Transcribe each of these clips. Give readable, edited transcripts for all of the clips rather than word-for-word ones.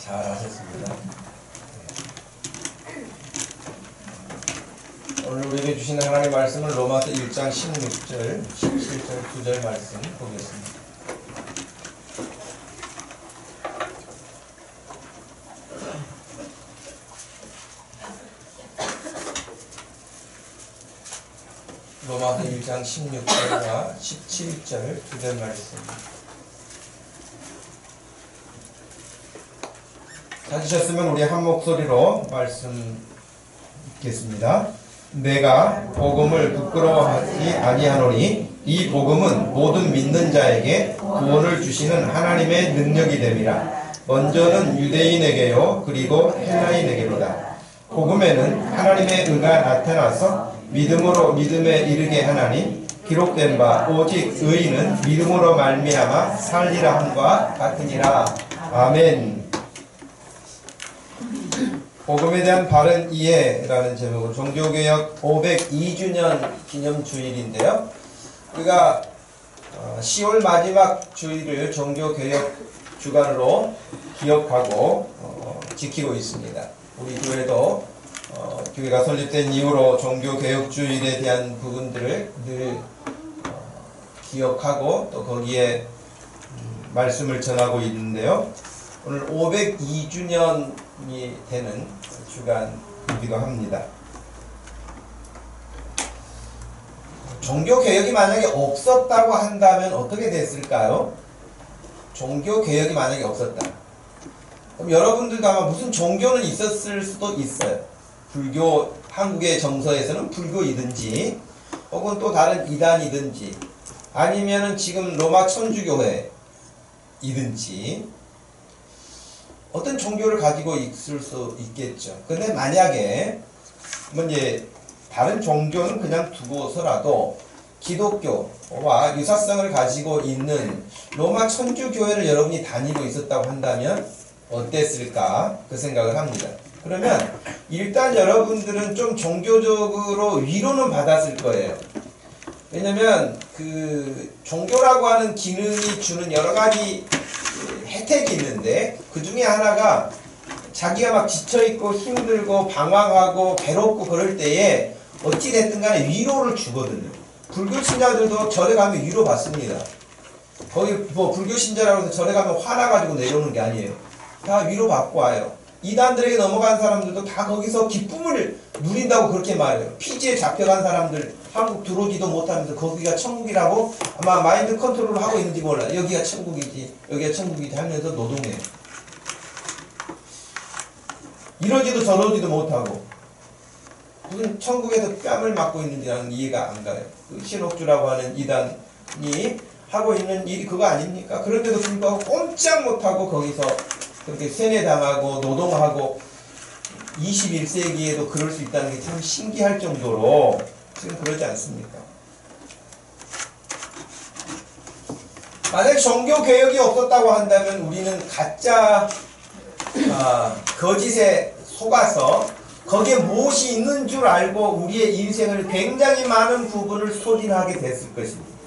잘하셨습니다. 오늘 우리에게 주시는 하나님의 말씀은 로마서 1장 16절, 17절, 9절 말씀 보겠습니다. 로마서 1장 16절과 17절 9절 말씀. 찾으셨으면 우리 한 목소리로 말씀 읽겠습니다. 내가 복음을 부끄러워하지 아니하노니 이 복음은 모든 믿는 자에게 구원을 주시는 하나님의 능력이 됨이라. 먼저는 유대인에게요 그리고 헬라인에게로다. 복음에는 하나님의 의가 나타나서 믿음으로 믿음에 이르게 하나니 기록된 바 오직 의인은 믿음으로 말미암아 살리라 함과 같으니라. 아멘. 복음에 대한 바른 이해라는 제목으로 종교개혁 502주년 기념주일인데요. 우리가 10월 마지막 주일을 종교개혁 주간으로 기억하고 지키고 있습니다. 우리 교회도 교회가 설립된 이후로 종교개혁주일에 대한 부분들을 늘 기억하고 또 거기에 말씀을 전하고 있는데요. 오늘 502주년이 되는 주간이기도 합니다. 종교개혁이 만약에 없었다고 한다면 어떻게 됐을까요? 종교개혁이 만약에 없었다. 그럼 여러분들도 아마 무슨 종교는 있었을 수도 있어요. 불교, 한국의 정서에서는 불교이든지 혹은 또 다른 이단이든지 아니면은 지금 로마 천주교회이든지 어떤 종교를 가지고 있을 수 있겠죠. 근데 만약에 뭐 이제 다른 종교는 그냥 두고서라도 기독교와 유사성을 가지고 있는 로마 천주교회를 여러분이 다니고 있었다고 한다면 어땠을까 그 생각을 합니다. 그러면 일단 여러분들은 좀 종교적으로 위로는 받았을 거예요. 왜냐면 그 종교라고 하는 기능이 주는 여러 가지 혜택이 있는데 그 중에 하나가 자기가 막 지쳐있고 힘들고 방황하고 괴롭고 그럴 때에 어찌됐든 간에 위로를 주거든요. 불교 신자들도 절에 가면 위로 받습니다. 거기 뭐 불교 신자라고 해서 절에 가면 화나가지고 내려오는 게 아니에요. 다 위로 받고 와요. 이단들에게 넘어간 사람들도 다 거기서 기쁨을 누린다고 그렇게 말해요. 피지에 잡혀간 사람들 한국 들어오지도 못하면서 거기가 천국이라고 아마 마인드 컨트롤을 하고 있는지 몰라. 여기가 천국이지 여기가 천국이지 하면서 노동해요. 이러지도 저러지도 못하고 무슨 천국에서 뺨을 맞고 있는지라는 이해가 안 가요. 그 신옥주라고 하는 이단이 하고 있는 일이 그거 아닙니까? 그런데도 불구하고 꼼짝 못하고 거기서 그렇게 세뇌당하고 노동하고 21세기에도 그럴 수 있다는 게 참 신기할 정도로 지금 그러지 않습니까? 만약 종교개혁이 없었다고 한다면 우리는 가짜 거짓에 속아서 거기에 무엇이 있는 줄 알고 우리의 인생을 굉장히 많은 부분을 소진하게 됐을 것입니다.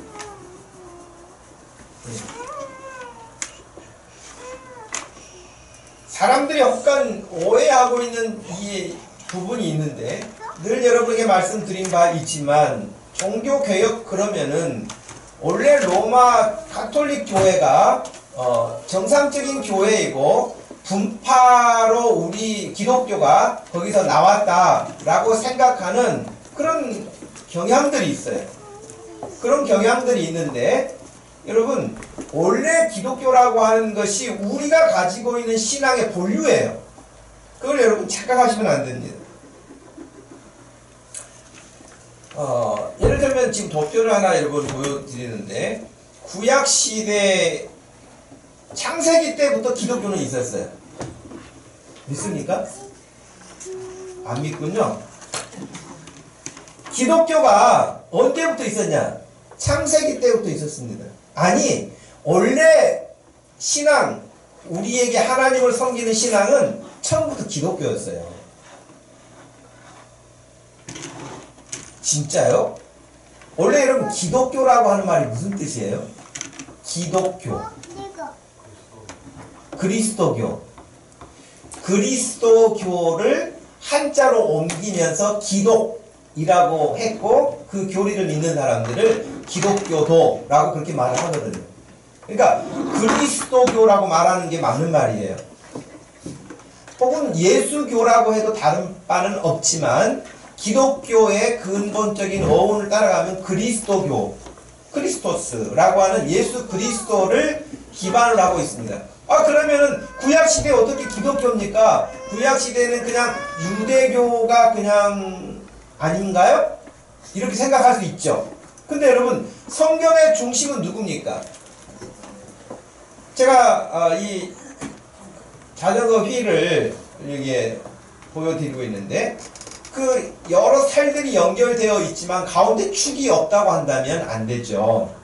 사람들이 약간 오해하고 있는 이 부분이 있는데 늘 여러분에게 말씀드린 바 있지만 종교개혁 그러면은 원래 로마 가톨릭 교회가 정상적인 교회이고 분파로 우리 기독교가 거기서 나왔다라고 생각하는 그런 경향들이 있어요. 그런 경향들이 있는데 여러분 원래 기독교라고 하는 것이 우리가 가지고 있는 신앙의 본류예요. 그걸 여러분 착각하시면 안 됩니다. 예를 들면 지금 도표를 하나 여러분 보여드리는데 구약시대 창세기 때부터 기독교는 있었어요. 믿습니까? 안 믿군요. 기독교가 언제부터 있었냐? 창세기 때부터 있었습니다. 아니 원래 신앙 우리에게 하나님을 섬기는 신앙은 처음부터 기독교였어요. 진짜요? 원래 여러분 기독교라고 하는 말이 무슨 뜻이에요? 기독교, 그리스도교. 그리스도교를 한자로 옮기면서 기독이라고 했고 그 교리를 믿는 사람들을 기독교도라고 그렇게 말을 하거든요. 그러니까 그리스도교라고 말하는 게 맞는 말이에요. 혹은 예수교라고 해도 다른 바는 없지만 기독교의 근본적인 어원을 따라가면 그리스도교, 크리스토스라고 하는 예수 그리스도를 기반을 하고 있습니다. 그러면은 구약시대에 어떻게 기독교입니까? 구약시대는 그냥 유대교가 그냥 아닌가요? 이렇게 생각할 수 있죠. 근데 여러분, 성경의 중심은 누굽니까? 제가 이 자전거 휠을 여기에 보여드리고 있는데 그 여러 살들이 연결되어 있지만 가운데 축이 없다고 한다면 안 되죠.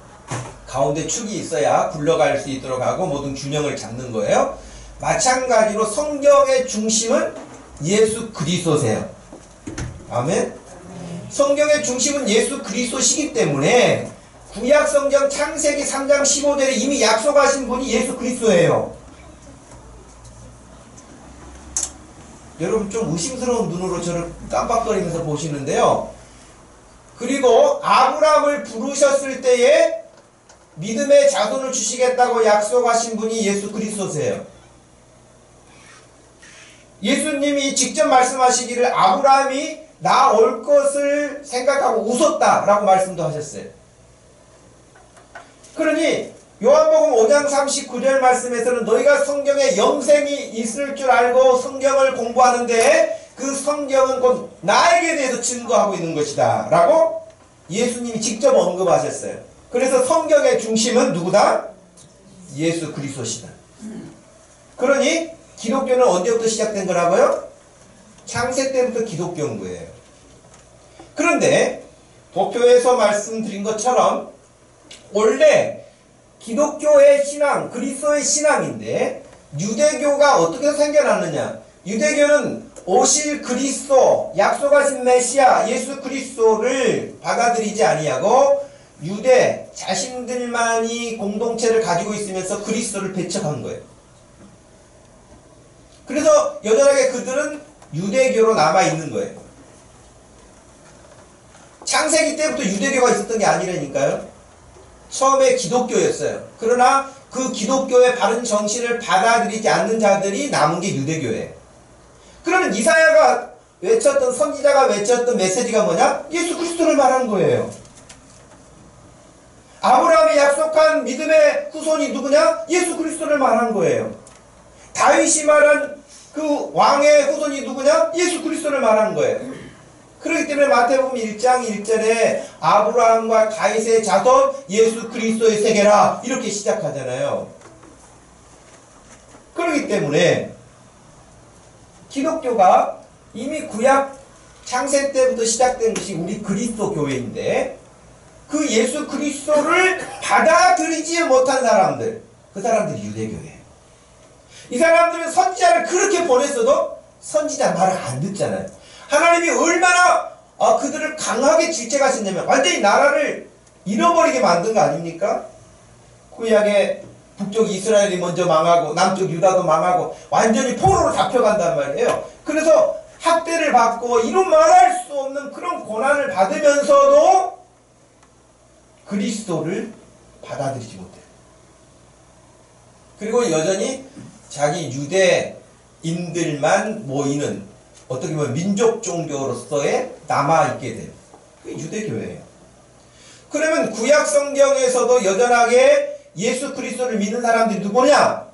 가운데 축이 있어야 굴러갈 수 있도록 하고 모든 균형을 잡는 거예요. 마찬가지로 성경의 중심은 예수 그리스도세요. 아멘. 성경의 중심은 예수 그리스도시기 때문에 구약 성경 창세기 3장 15절에 이미 약속하신 분이 예수 그리스도예요. 여러분 좀 의심스러운 눈으로 저를 깜빡거리면서 보시는데요. 그리고 아브라함을 부르셨을 때에 믿음의 자손을 주시겠다고 약속하신 분이 예수 그리스도세요. 예수님이 직접 말씀하시기를 아브라함이 나 올 것을 생각하고 웃었다라고 말씀도 하셨어요. 그러니 요한복음 5장 39절 말씀에서는 너희가 성경에 영생이 있을 줄 알고 성경을 공부하는데 그 성경은 곧 나에게 대해서 증거하고 있는 것이다 라고 예수님이 직접 언급하셨어요. 그래서 성경의 중심은 누구다? 예수 그리스도시다. 그러니 기독교는 언제부터 시작된 거라고요? 창세 때부터 기독교인 거예요. 그런데 도표에서 말씀드린 것처럼 원래 기독교의 신앙, 그리스도의 신앙인데 유대교가 어떻게 생겨났느냐? 유대교는 오실 그리스도, 약속하신 메시아 예수 그리스도를 받아들이지 아니하고 유대 자신들만이 공동체를 가지고 있으면서 그리스도를 배척한 거예요. 그래서 여전하게 그들은 유대교로 남아있는 거예요. 창세기 때부터 유대교가 있었던 게 아니라니까요. 처음에 기독교였어요. 그러나 그 기독교의 바른 정신을 받아들이지 않는 자들이 남은 게 유대교예요. 그러면 이사야가 외쳤던, 선지자가 외쳤던 메시지가 뭐냐? 예수 그리스도를 말하는 거예요. 아브라함이 약속한 믿음의 후손이 누구냐? 예수 그리스도를 말한 거예요. 다윗이 말한 그 왕의 후손이 누구냐? 예수 그리스도를 말한 거예요. 그렇기 때문에 마태복음 1장 1절에 아브라함과 다윗의 자손 예수 그리스도의 세계라 이렇게 시작하잖아요. 그렇기 때문에 기독교가 이미 구약 창세 때부터 시작된 것이 우리 그리스도 교회인데 그 예수 그리스도를 받아들이지 못한 사람들, 그 사람들이 유대교예요. 이 사람들은 선지자를 그렇게 보냈어도 선지자 말을 안 듣잖아요. 하나님이 얼마나 그들을 강하게 질책하셨냐면 완전히 나라를 잃어버리게 만든 거 아닙니까? 구약의 북쪽 이스라엘이 먼저 망하고 남쪽 유다도 망하고 완전히 포로로 잡혀간단 말이에요. 그래서 학대를 받고 이런 말할 수 없는 그런 고난을 받으면서도 그리스도를 받아들이지 못해요. 그리고 여전히 자기 유대인들만 모이는 어떻게 보면 민족 종교로서의 남아있게 돼요. 그게 유대교예요. 그러면 구약 성경에서도 여전하게 예수 그리스도를 믿는 사람들이 누구냐?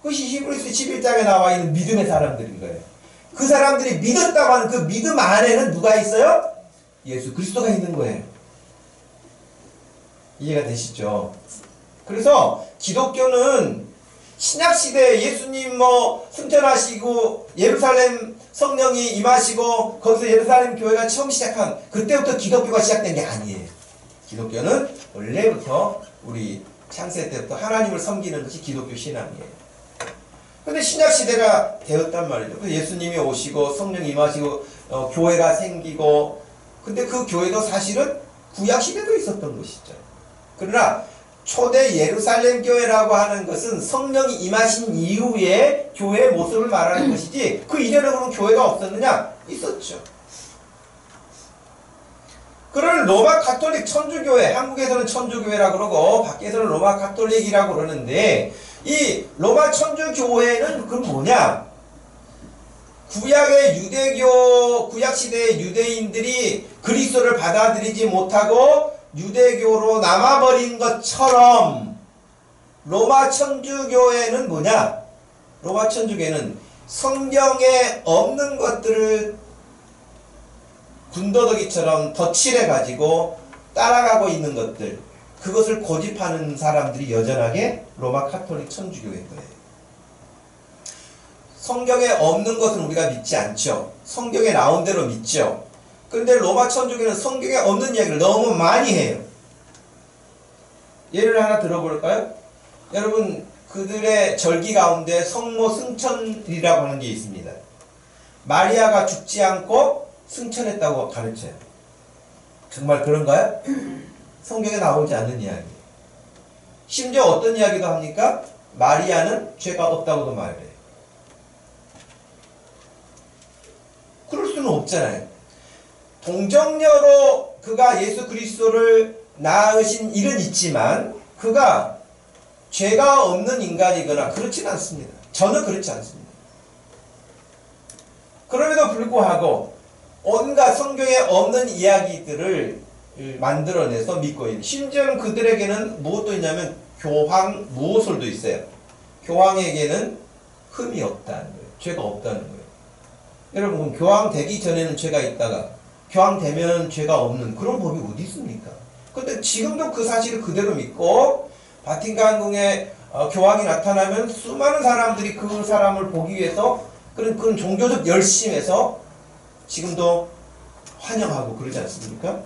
그것이 히브리서 11장에 나와 있는 믿음의 사람들인 거예요. 그 사람들이 믿었다고 하는 그 믿음 안에는 누가 있어요? 예수 그리스도가 있는 거예요. 이해가 되시죠? 그래서 기독교는 신약시대에 예수님 승천하시고 예루살렘 성령이 임하시고 거기서 예루살렘 교회가 처음 시작한 그때부터 기독교가 시작된 게 아니에요. 기독교는 원래부터 우리 창세 때부터 하나님을 섬기는 것이 기독교 신앙이에요. 근데 신약시대가 되었단 말이죠. 예수님이 오시고 성령이 임하시고 교회가 생기고 근데 그 교회도 사실은 구약시대도 있었던 것이죠. 그러나 초대 예루살렘 교회라고 하는 것은 성령이 임하신 이후에 교회의 모습을 말하는 것이지 그 이전에는 교회가 없었느냐? 있었죠. 그런 로마 가톨릭 천주교회, 한국에서는 천주교회라고 그러고 밖에서는 로마 가톨릭이라고 그러는데 이 로마 천주교회는 그럼 뭐냐? 구약의 유대교, 구약시대의 유대인들이 그리스도를 받아들이지 못하고 유대교로 남아버린 것처럼 로마 천주교회는 뭐냐? 로마 천주교회는 성경에 없는 것들을 군더더기처럼 덧칠해가지고 따라가고 있는 것들, 그것을 고집하는 사람들이 여전하게 로마 카톨릭 천주교회인 거예요. 성경에 없는 것은 우리가 믿지 않죠. 성경에 나온 대로 믿죠. 그런데 로마 천주교는 성경에 없는 이야기를 너무 많이 해요. 예를 하나 들어볼까요? 여러분, 그들의 절기 가운데 성모 승천이라고 하는 게 있습니다. 마리아가 죽지 않고 승천했다고 가르쳐요. 정말 그런가요? 성경에 나오지 않는 이야기. 심지어 어떤 이야기도 합니까? 마리아는 죄가 없다고도 말해요. 그럴 수는 없잖아요. 동정녀로 그가 예수 그리스도를 낳으신 일은 있지만 그가 죄가 없는 인간이거나 그렇지는 않습니다. 저는 그렇지 않습니다. 그럼에도 불구하고 온갖 성경에 없는 이야기들을 만들어내서 믿고 있는, 심지어는 그들에게는 무엇도 있냐면 교황 무호설도 있어요. 교황에게는 흠이 없다는 거예요. 죄가 없다는 거예요. 여러분, 교황 되기 전에는 죄가 있다가 교황 되면 죄가 없는 그런 법이 어디 있습니까? 근데 지금도 그 사실을 그대로 믿고 바티칸궁에 교황이 나타나면 수많은 사람들이 그 사람을 보기 위해서 그런 종교적 열심에서 지금도 환영하고 그러지 않습니까?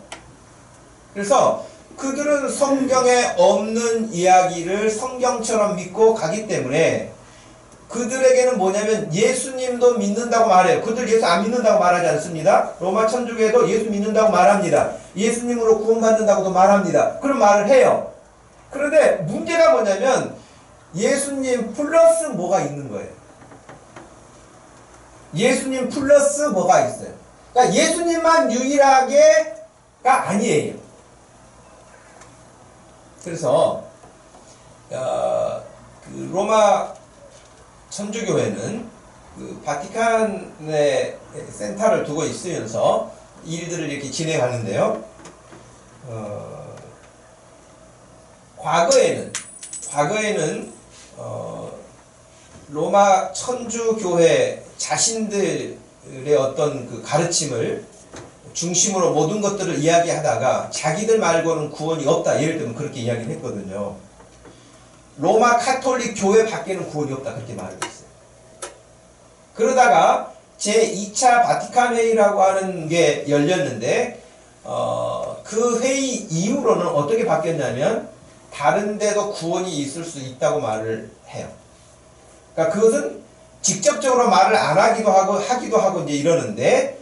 그래서 그들은 성경에 없는 이야기를 성경처럼 믿고 가기 때문에 그들에게는 뭐냐면 예수님도 믿는다고 말해요. 그들 예수 안 믿는다고 말하지 않습니다. 로마 천주교에도 예수 믿는다고 말합니다. 예수님으로 구원받는다고도 말합니다. 그런 말을 해요. 그런데 문제가 뭐냐면 예수님 플러스 뭐가 있는 거예요. 예수님 플러스 뭐가 있어요. 그러니까 예수님만 유일하게가 아니에요. 그래서 그 로마 천주교회는 그 바티칸에 센터를 두고 있으면서 일들을 이렇게 진행하는데요. 과거에는 로마 천주교회 자신들의 어떤 그 가르침을 중심으로 모든 것들을 이야기하다가 자기들 말고는 구원이 없다. 예를 들면 그렇게 이야기를 했거든요. 로마 카톨릭 교회 밖에는 구원이 없다. 그렇게 말을 했어요. 그러다가 제2차 바티칸 회의라고 하는 게 열렸는데 그 회의 이후로는 어떻게 바뀌었냐면 다른 데도 구원이 있을 수 있다고 말을 해요. 그러니까 그것은 직접적으로 말을 안 하기도 하고 이제 이러는데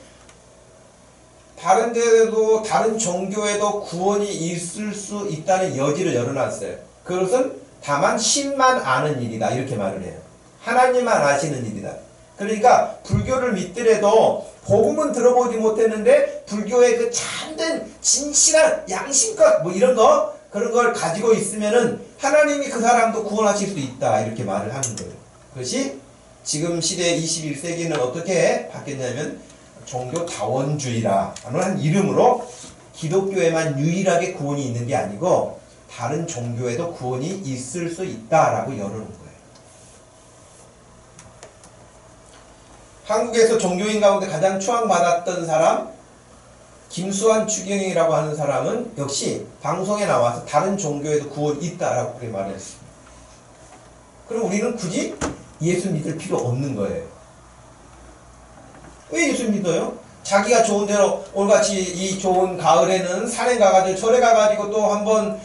다른 데도 다른 종교에도 구원이 있을 수 있다는 여지를 열어놨어요. 그것은 다만 신만 아는 일이다. 이렇게 말을 해요. 하나님만 아시는 일이다. 그러니까 불교를 믿더라도 복음은 들어보지 못했는데 불교의 그 참된 진실한 양심껏 뭐 이런 거 그런 걸 가지고 있으면은 하나님이 그 사람도 구원하실 수 있다. 이렇게 말을 하는 거예요. 그것이 지금 시대 21세기는 어떻게 바뀌었냐면 종교 다원주의라는 이름으로 기독교에만 유일하게 구원이 있는 게 아니고 다른 종교에도 구원이 있을 수 있다라고 열어놓은 거예요. 한국에서 종교인 가운데 가장 추앙받았던 사람 김수환 추경이라고 하는 사람은 역시 방송에 나와서 다른 종교에도 구원이 있다라고 그렇게 말했습니다. 그럼 우리는 굳이 예수 믿을 필요 없는 거예요. 왜 예수 믿어요? 자기가 좋은 대로 오늘같이 이 좋은 가을에는 산에 가가지고 절에 가가지고 또 한번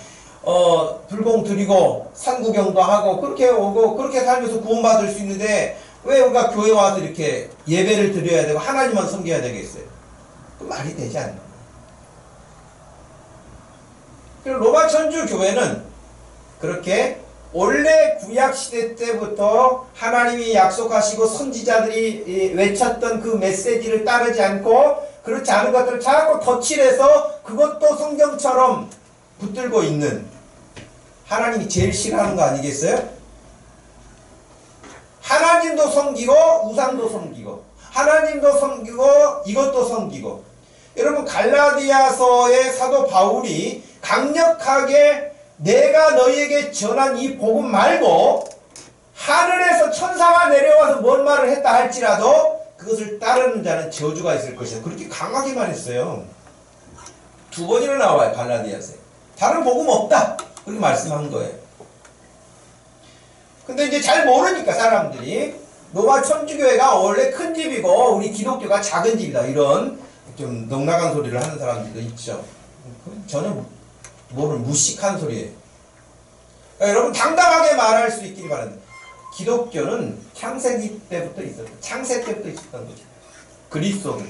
불공 드리고 산구경도 하고 그렇게 오고 그렇게 살면서 구원받을 수 있는데 왜 우리가 교회 와서 이렇게 예배를 드려야 되고 하나님만 섬겨야 되겠어요? 그 말이 되지 않는 거예요. 그리고 로마 천주교회는 그렇게 원래 구약시대 때부터 하나님이 약속하시고 선지자들이 외쳤던 그 메시지를 따르지 않고 그렇지 않은 것들을 자꾸 덧칠해서 그것도 성경처럼 붙들고 있는 하나님이 제일 싫어하는 거 아니겠어요? 하나님도 섬기고 우상도 섬기고 하나님도 섬기고 이것도 섬기고. 여러분 갈라디아서의 사도 바울이 강력하게 내가 너희에게 전한 이 복음 말고 하늘에서 천사가 내려와서 뭔 말을 했다 할지라도 그것을 따르는 자는 저주가 있을 것이다. 그렇게 강하게 말했어요. 2번이나 나와요. 갈라디아서에. 다른 복음 없다. 그렇게 말씀한 거예요. 근데 이제 잘 모르니까 사람들이 로마 천주교회가 원래 큰 집이고 우리 기독교가 작은 집이다. 이런 좀 넉나간 소리를 하는 사람들도 있죠. 전혀 모르는 무식한 소리예요. 그러니까 여러분 당당하게 말할 수 있기를 바랍니다. 기독교는 창세기 때부터 있었다. 창세 때부터 있었던 거죠. 그리스도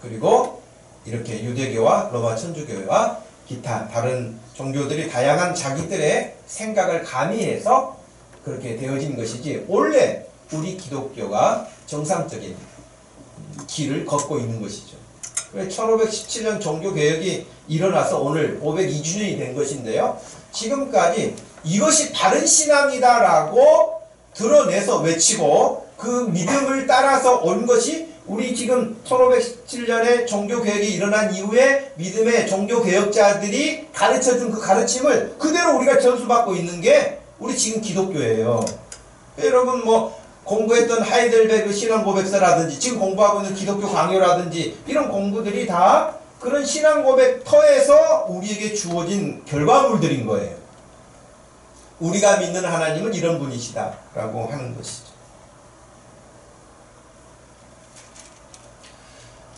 그리고 이렇게 유대교와 로마 천주교회와 기타 다른 종교들이 다양한 자기들의 생각을 가미해서 그렇게 되어진 것이지 원래 우리 기독교가 정상적인 길을 걷고 있는 것이죠. 1517년 종교개혁이 일어나서 오늘 502주년이 된 것인데요. 지금까지 이것이 바른 신앙이다 라고 드러내서 외치고 그 믿음을 따라서 온 것이 우리 지금 1517년에 종교개혁이 일어난 이후에 믿음의 종교개혁자들이 가르쳐준 그 가르침을 그대로 우리가 전수받고 있는 게 우리 지금 기독교예요. 여러분 뭐 공부했던 하이델베르 신앙고백서라든지 지금 공부하고 있는 기독교 강요라든지 이런 공부들이 다 그런 신앙고백 터에서 우리에게 주어진 결과물들인 거예요. 우리가 믿는 하나님은 이런 분이시다 라고 하는 것이죠.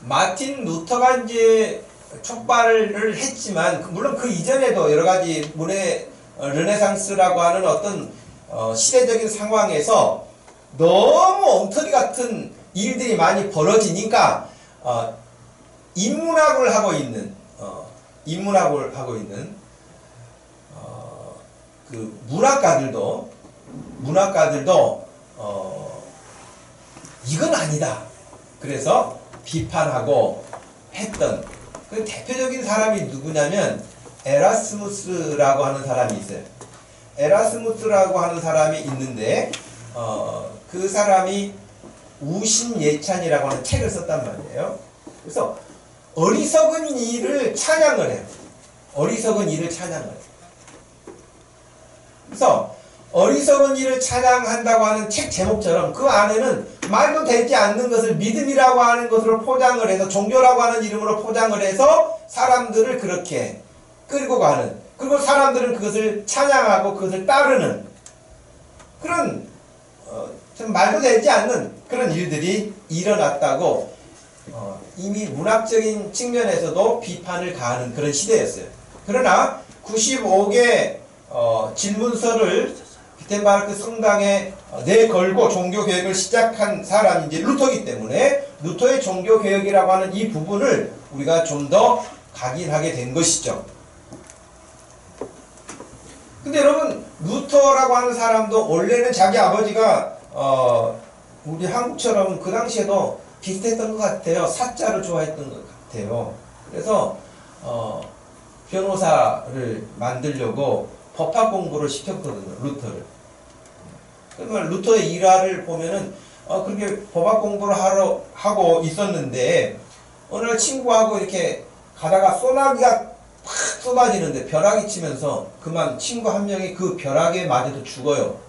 마틴 루터가 이제 촉발을 했지만 물론 그 이전에도 여러 가지 문의 르네상스라고 하는 어떤 시대적인 상황에서 너무 엉터리 같은 일들이 많이 벌어지니까 인문학을 하고 있는 그 문학가들도 이건 아니다. 그래서 비판하고 했던 그 대표적인 사람이 누구냐면 에라스무스라고 하는 사람이 있어요. 에라스무스라고 하는 사람이 있는데 그 사람이 우신예찬이라고 하는 책을 썼단 말이에요. 그래서 어리석은 일을 찬양을 해요. 어리석은 일을 찬양을 해요. 그래서 어리석은 일을 찬양한다고 하는 책 제목처럼 그 안에는 말도 되지 않는 것을 믿음이라고 하는 것으로 포장을 해서 종교라고 하는 이름으로 포장을 해서 사람들을 그렇게 끌고 가는, 그리고 사람들은 그것을 찬양하고 그것을 따르는 그런 좀 말도 되지 않는 그런 일들이 일어났다고 이미 문학적인 측면에서도 비판을 가하는 그런 시대였어요. 그러나 95개 질문서를 비텐바르크 성당에 내걸고 종교개혁을 시작한 사람이 이제 루터이기 때문에 루터의 종교개혁이라고 하는 이 부분을 우리가 좀 더 각인하게 된 것이죠. 근데 여러분 루터라고 하는 사람도 원래는 자기 아버지가 우리 한국처럼 그 당시에도 비슷했던 것 같아요. 사자를 좋아했던 것 같아요. 그래서 변호사를 만들려고 법학 공부를 시켰거든요. 루터를. 그러면 루터의 일화를 보면은 그렇게 법학 공부를 하고 있었는데 어느 날 친구하고 이렇게 가다가 소나기가 팍 쏟아지는데 벼락이 치면서 그만 친구 한 명이 그 벼락에 맞아서 죽어요.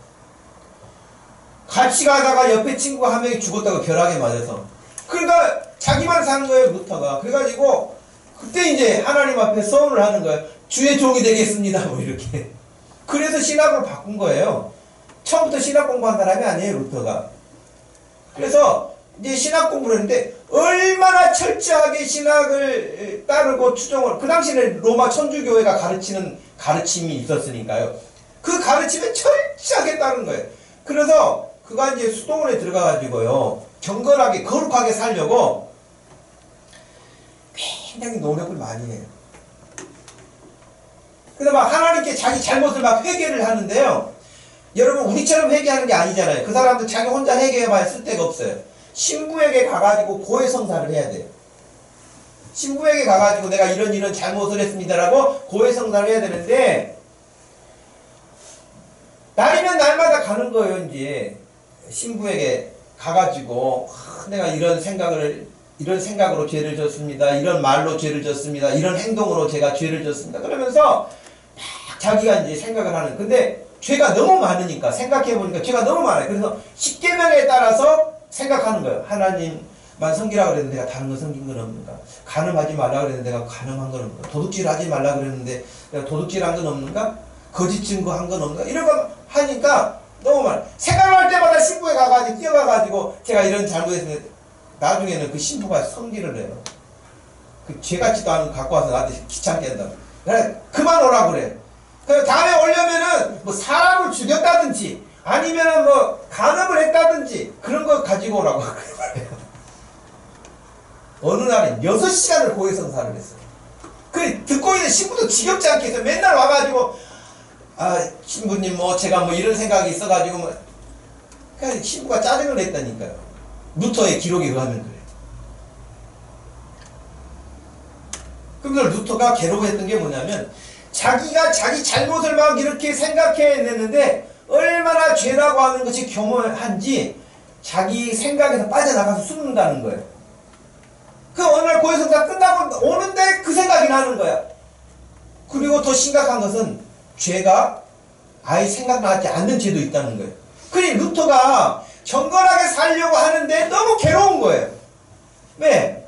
같이 가다가 옆에 친구 한 명이 죽었다고 벼락에 맞아서. 그러니까 자기만 산 거예요, 루터가. 그래가지고 그때 이제 하나님 앞에 서원을 하는 거예요. 주의 종이 되겠습니다. 뭐 이렇게. 그래서 신학을 바꾼 거예요. 처음부터 신학 공부한 사람이 아니에요, 루터가. 그래서 이제 신학 공부를 했는데 얼마나 철저하게 신학을 따르고 추종을, 그 당시에는 로마 천주교회가 가르치는 가르침이 있었으니까요. 그 가르침에 철저하게 따른 거예요. 그래서 그가 이제 수도원에 들어가가지고요, 경건하게 거룩하게 살려고 굉장히 노력을 많이 해요. 그래서 막 하나님께 자기 잘못을 막 회개를 하는데요. 여러분 우리처럼 회개하는 게 아니잖아요. 그 사람들 자기 혼자 회개해봐야 쓸데가 없어요. 신부에게 가가지고 고해성사를 해야 돼요. 신부에게 가가지고 내가 이런 잘못을 했습니다라고 고해성사를 해야 되는데 날이면 날마다 가는 거예요. 이제 신부에게 가가지고 내가 이런 생각으로 죄를 졌습니다. 이런 말로 죄를 졌습니다. 이런 행동으로 제가 죄를 졌습니다. 그러면서 막 자기가 이제 생각을 하는. 근데 죄가 너무 많으니까 생각해보니까 죄가 너무 많아요. 그래서 십계명에 따라서 생각하는 거예요. 하나님만 섬기라 그랬는데 내가 다른 거 섬긴 건 없는가? 간음하지 말라 그랬는데 내가 간음한 건 없는가? 도둑질하지 말라 그랬는데 내가 도둑질한 건 없는가? 거짓 증거한 건 없는가? 이런 거 하니까 너무 많아요. 생각할 때마다 신부에 가가지고 뛰어가가지고 제가 이런 잘못했는데 나중에는 그 신부가 성질을 내요. 그 죄 같지도 않은 거 갖고 와서 나한테 귀찮게 한다고. 그래 그만 오라고 그래. 그 다음에 오려면은 뭐 사람을 죽였다든지 아니면은 뭐 간음을 했다든지 그런 거 가지고 오라고 그래요. 어느 날에 6시간을 고해성사를 했어요. 그 듣고 있는 신부도 지겹지 않게 해서 맨날 와가지고 신부님 뭐 제가 뭐 이런 생각이 있어가지고 뭐 그러니까 신부가 짜증을 냈다니까요. 루터의 기록에 의하면 그래요. 그래서 루터가 괴로워했던 게 뭐냐면 자기가 자기 잘못을 막 이렇게 생각해냈는데 얼마나 죄라고 하는 것이 교묘한지 자기 생각에서 빠져나가서 숨는다는 거예요. 그 어느 날 고해성사 끝나고 오는데 그 생각이 나는 거야. 그리고 더 심각한 것은 죄가 아예 생각나지 않는 죄도 있다는 거예요. 그러니 루터가 경건하게 살려고 하는데 너무 괴로운 거예요. 왜?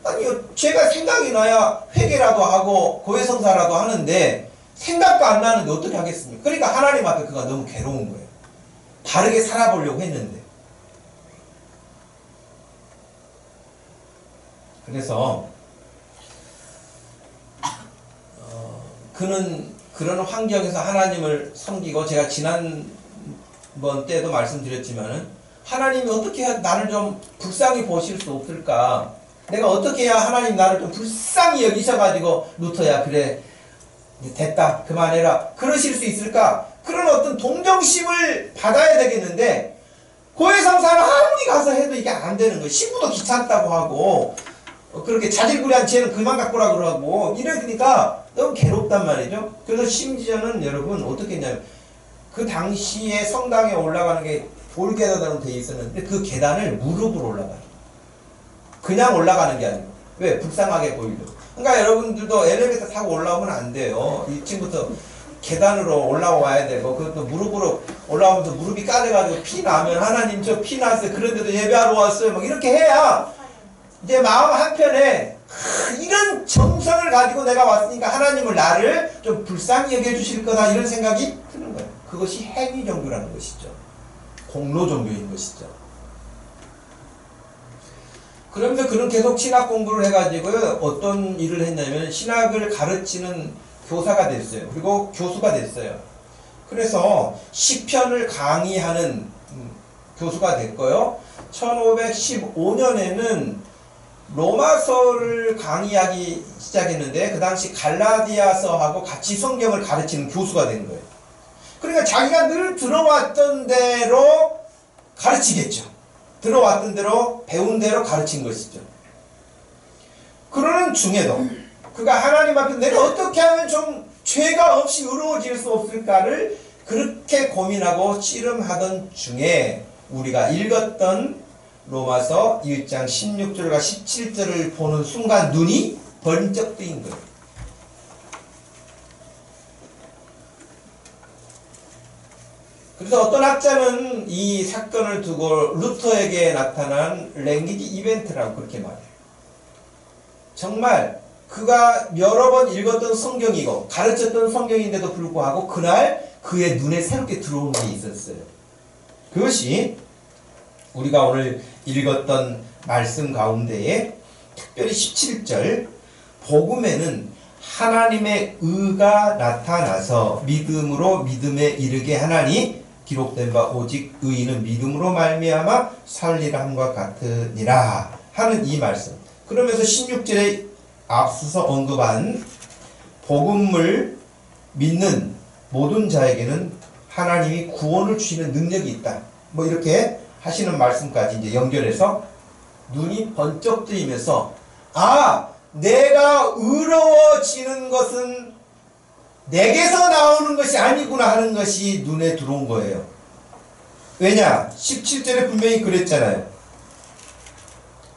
아니 죄가 생각이 나야 회개라도 하고 고해성사라도 하는데 생각도 안 나는데 어떻게 하겠습니까? 그러니까 하나님 앞에 그가 너무 괴로운 거예요. 바르게 살아보려고 했는데. 그래서 그는 그런 환경에서 하나님을 섬기고 제가 지난번 때도 말씀드렸지만은 하나님이 어떻게 해야 나를 좀 불쌍히 보실 수 없을까? 내가 어떻게 해야 하나님 나를 좀 불쌍히 여기셔가지고 루터야 그래 됐다 그만해라 그러실 수 있을까? 그런 어떤 동정심을 받아야 되겠는데 고해성사를 아무리 가서 해도 이게 안 되는 거예요. 신부도 귀찮다고 하고 그렇게 자질구레한 죄는 그만 갖고라 그러고 이러니까 너무 괴롭단 말이죠. 그래서 심지어는 여러분 어떻게 했냐면 그 당시에 성당에 올라가는 게 돌계단으로 되어 있었는데 그 계단을 무릎으로 올라가요. 그냥 올라가는 게 아니고 왜? 불쌍하게 보이려고. 그러니까 여러분들도 엘리베이터 타고 올라오면 안 돼요. 1층부터 계단으로 올라와야 되고 그것도 무릎으로 올라오면서 무릎이 까져가지고 피 나면 하나님 저 피 났어요. 그런데도 예배하러 왔어요. 막 이렇게 해야 이제 마음 한편에 이런 정성을 가지고 내가 왔으니까 하나님은 나를 좀 불쌍히 여겨주실 거다 이런 생각이 드는 거예요. 그것이 행위 종교라는 것이죠. 공로 종교인 것이죠. 그러면서 그는 계속 신학 공부를 해가지고요. 어떤 일을 했냐면 신학을 가르치는 교사가 됐어요. 그리고 교수가 됐어요. 그래서 시편을 강의하는 교수가 됐고요. 1515년에는 로마서를 강의하기 시작했는데 그 당시 갈라디아서하고 같이 성경을 가르치는 교수가 된 거예요. 그러니까 자기가 늘 들어왔던 대로 가르치겠죠. 들어왔던 대로 배운 대로 가르친 것이죠. 그러는 중에도 그가 하나님 앞에 내가 어떻게 하면 좀 죄가 없이 의로워질 수 없을까를 그렇게 고민하고 씨름하던 중에 우리가 읽었던 로마서 1장 16절과 17절을 보는 순간 눈이 번쩍 뜨인 거예요. 그래서 어떤 학자는 이 사건을 두고 루터에게 나타난 랭귀지 이벤트라고 그렇게 말해요. 정말 그가 여러 번 읽었던 성경이고 가르쳤던 성경인데도 불구하고 그날 그의 눈에 새롭게 들어온 게 있었어요. 그것이 우리가 오늘 읽었던 말씀 가운데에 특별히 17절 복음에는 하나님의 의가 나타나서 믿음으로 믿음에 이르게 하나니 기록된 바 오직 의인은 믿음으로 말미암아 살리라 함과 같으니라 하는 이 말씀. 그러면서 16절에 앞서서 언급한 복음을 믿는 모든 자에게는 하나님이 구원을 주시는 능력이 있다. 뭐 이렇게 하시는 말씀까지 이제 연결해서 눈이 번쩍 뜨이면서 아, 내가 의로워지는 것은 내게서 나오는 것이 아니구나 하는 것이 눈에 들어온 거예요. 왜냐? 17절에 분명히 그랬잖아요.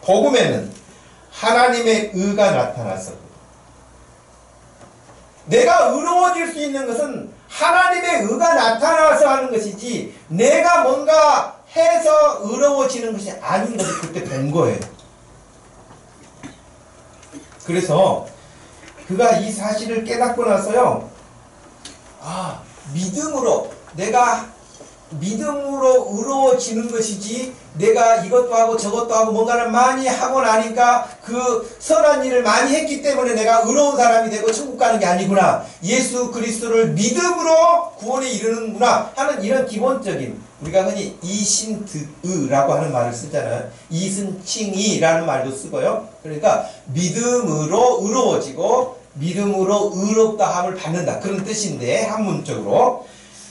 복음에는 하나님의 의가 나타났어. 내가 의로워질 수 있는 것은 하나님의 의가 나타나서 하는 것이지 내가 뭔가 해서 의로워지는 것이 아닌 것을 그때 본 거예요. 그래서 그가 이 사실을 깨닫고 나서요, 아, 믿음으로 내가 믿음으로 의로워지는 것이지 내가 이것도 하고 저것도 하고 뭔가를 많이 하고 나니까 그 선한 일을 많이 했기 때문에 내가 의로운 사람이 되고 천국 가는 게 아니구나, 예수 그리스도를 믿음으로 구원에 이르는구나 하는 이런 기본적인, 우리가 흔히 이신득의라고 하는 말을 쓰잖아요. 이승칭이라는 말도 쓰고요. 그러니까 믿음으로 의로워지고 믿음으로 의롭다함을 받는다, 그런 뜻인데 한문적으로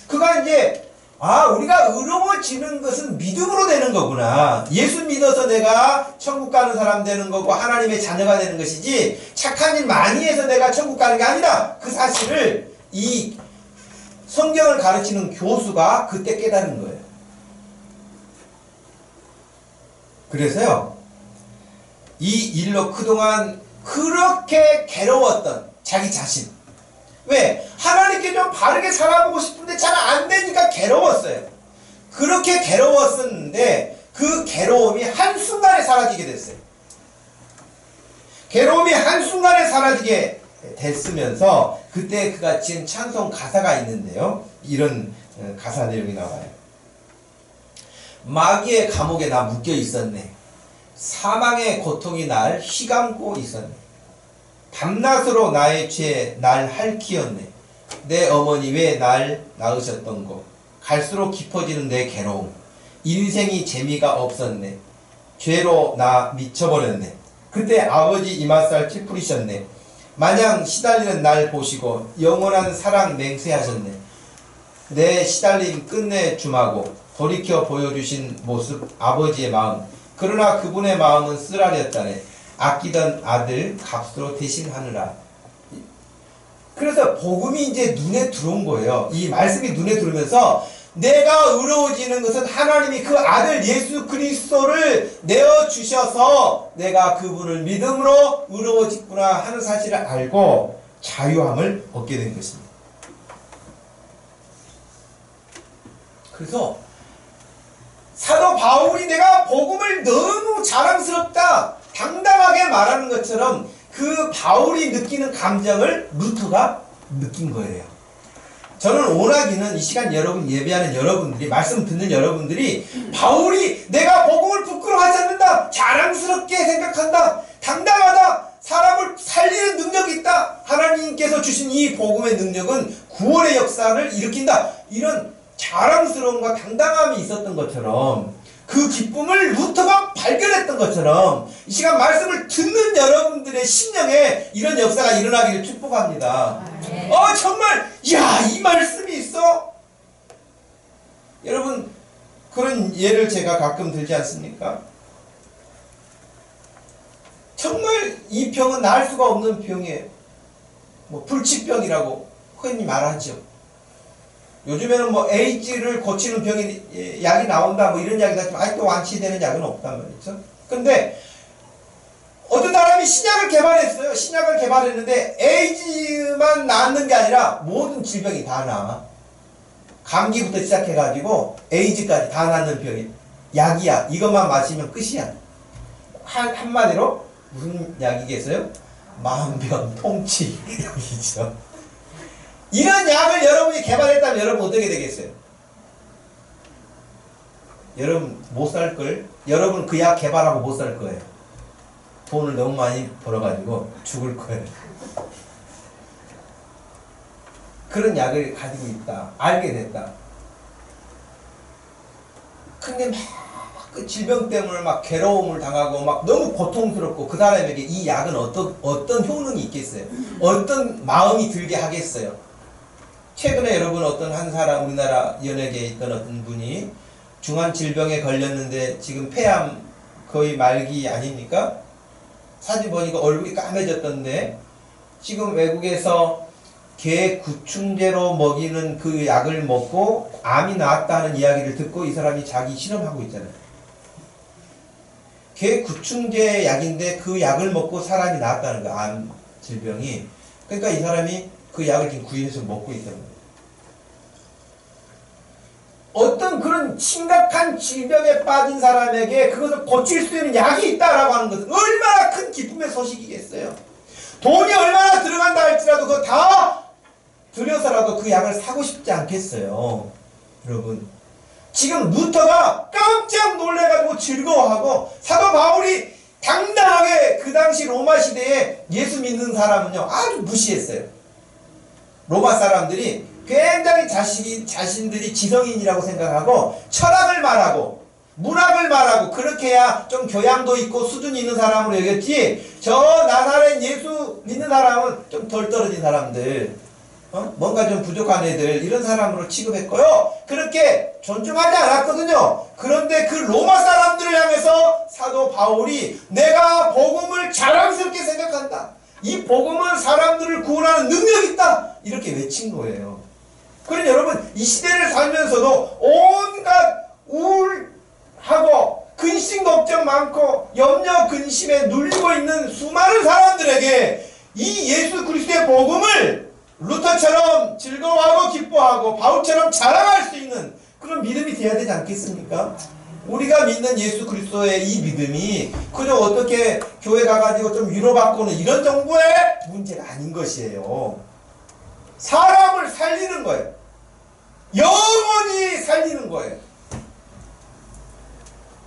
그가 이제 아, 우리가 의로워지는 것은 믿음으로 되는 거구나. 예수 믿어서 내가 천국 가는 사람 되는 거고 하나님의 자녀가 되는 것이지 착한 일 많이 해서 내가 천국 가는 게 아니다. 그 사실을 이 성경을 가르치는 교수가 그때 깨달은 거예요. 그래서요, 이 일로 그동안 그렇게 괴로웠던 자기 자신, 왜? 하나님께 좀 바르게 살아보고 싶은데 잘 안 되니까 괴로웠어요. 그렇게 괴로웠었는데 그 괴로움이 한순간에 사라지게 됐어요. 괴로움이 한순간에 사라지게 됐으면서 그때 그가 지은 찬송 가사가 있는데요. 이런 가사 내용이 나와요. 마귀의 감옥에 나 묶여 있었네. 사망의 고통이 날 휘감고 있었네. 밤낮으로 나의 죄 날 핥히었네. 내 어머니 왜 날 낳으셨던 거. 갈수록 깊어지는 내 괴로움. 인생이 재미가 없었네. 죄로 나 미쳐버렸네. 그때 아버지 이마살 찌푸리셨네. 마냥 시달리는 날 보시고 영원한 사랑 맹세하셨네. 내 시달림 끝내주마고 돌이켜 보여주신 모습 아버지의 마음. 그러나 그분의 마음은 쓰라렸다네. 아끼던 아들 값으로 대신하느라. 그래서 복음이 이제 눈에 들어온 거예요. 이 말씀이 눈에 들어오면서 내가 의로워지는 것은 하나님이 그 아들 예수 그리스도를 내어주셔서 내가 그분을 믿음으로 의로워졌구나 하는 사실을 알고 자유함을 얻게 된 것입니다. 그래서 사도 바울이 내가 복음을 너무 자랑스럽다, 당당하게 말하는 것처럼 그 바울이 느끼는 감정을 루터가 느낀 거예요. 저는 원하기는 이 시간 여러분 예배하는 여러분들이, 말씀 듣는 여러분들이 바울이 내가 복음을 부끄러워하지 않는다, 자랑스럽게 생각한다, 당당하다, 사람을 살리는 능력이 있다, 하나님께서 주신 이 복음의 능력은 구원의 역사를 일으킨다, 이런 자랑스러움과 당당함이 있었던 것처럼, 그 기쁨을 루터가 발견했던 것처럼 이 시간 말씀을 듣는 여러분들의 심령에 이런 역사가 일어나기를 축복합니다. 정말 야, 이 말씀이 있어? 여러분, 그런 예를 제가 가끔 들지 않습니까? 정말 이 병은 나을 수가 없는 병이에요. 뭐 불치병이라고 흔히 말하죠. 요즘에는 뭐 에이즈를 고치는 병이 약이 나온다 뭐 이런 이야기가 있지만 아직도 완치되는 약은 없단 말이죠. 근데 어떤 사람이 신약을 개발했어요. 신약을 개발했는데 에이즈만 낫는 게 아니라 모든 질병이 다 나아. 감기부터 시작해가지고 에이즈까지 다 낫는 병이 약이야. 이것만 마시면 끝이야. 한마디로 무슨 약이겠어요? 만병 통치 약이죠. 이런 약을 여러분이 개발했다면 여러분 어떻게 되겠어요? 여러분 못 살 걸? 여러분 그 약 개발하고 못 살 거예요. 돈을 너무 많이 벌어가지고 죽을 거예요. 그런 약을 가지고 있다, 알게 됐다. 근데 막 그 질병 때문에 막 괴로움을 당하고 막 너무 고통스럽고 그 사람에게 이 약은 어떤 효능이 있겠어요? 어떤 마음이 들게 하겠어요? 최근에 여러분 어떤 한 사람 우리나라 연예계에 있던 어떤 분이 중한 질병에 걸렸는데 지금 폐암 거의 말기 아닙니까? 사진 보니까 얼굴이 까매졌던데 지금 외국에서 개 구충제로 먹이는 그 약을 먹고 암이 나았다는 이야기를 듣고 이 사람이 자기 실험하고 있잖아요. 개 구충제 약인데 그 약을 먹고 사람이 나았다는 거야. 암 질병이. 그러니까 이 사람이 그 약을 지금 구입해서 먹고 있다는 거예요. 어떤 그런 심각한 질병에 빠진 사람에게 그것을 고칠 수 있는 약이 있다라고 하는 것은 얼마나 큰 기쁨의 소식이겠어요. 돈이 얼마나 들어간다 할지라도 그거 다 들여서라도 그 약을 사고 싶지 않겠어요. 여러분 지금 루터가 깜짝 놀래가지고 즐거워하고 사도 바울이 당당하게 그 당시 로마 시대에 예수 믿는 사람은요 아주 무시했어요. 로마 사람들이 굉장히 자신들이 지성인이라고 생각하고 철학을 말하고 문학을 말하고 그렇게 해야 좀 교양도 있고 수준이 있는 사람으로 여겼지 저 나사렛 예수 믿는 사람은 좀 덜 떨어진 사람들 뭔가 좀 부족한 애들 이런 사람으로 취급했고요. 그렇게 존중하지 않았거든요. 그런데 그 로마 사람들을 향해서 사도 바울이 내가 복음을 자랑스럽게 생각한다. 이 복음은 사람들을 구원하는 능력이 있다. 이렇게 외친 거예요. 그러니 여러분 이 시대를 살면서도 온갖 우울하고 근심 걱정 많고 염려 근심에 눌리고 있는 수많은 사람들에게 이 예수 그리스도의 복음을 루터처럼 즐거워하고 기뻐하고 바울처럼 자랑할 수 있는 그런 믿음이 되어야 되지 않겠습니까? 우리가 믿는 예수 그리스도의 이 믿음이 그저 어떻게 교회 가가지고 좀 위로받고는 이런 정도의 문제가 아닌 것이에요. 사람을 살리는 거예요. 영원히 살리는 거예요.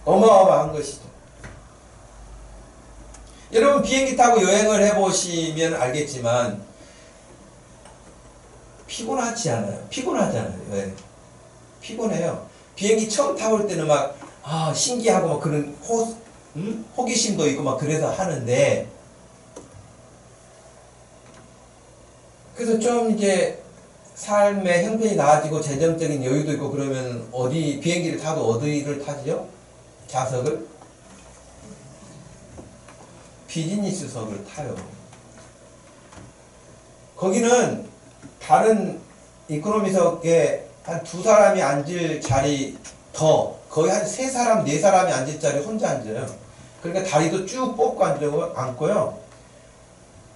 어마어마한 것이죠. 여러분 비행기 타고 여행을 해보시면 알겠지만 피곤하지 않아요. 피곤하잖아요. 네. 피곤해요. 비행기 처음 타볼 때는 막 신기하고 막 그런 호기심도 있고 막 그래서 하는데 그래서 좀 이제 삶의 형편이 나아지고 재정적인 여유도 있고 그러면 어디 비행기를 타도 어디를 타지요? 좌석을? 비즈니스석을 타요. 거기는 다른 이코노미석에 한 두 사람이 앉을 자리 더 거의 한 세 사람, 네 사람이 앉을 자리 혼자 앉아요. 그러니까 다리도 쭉 뻗고 앉고요.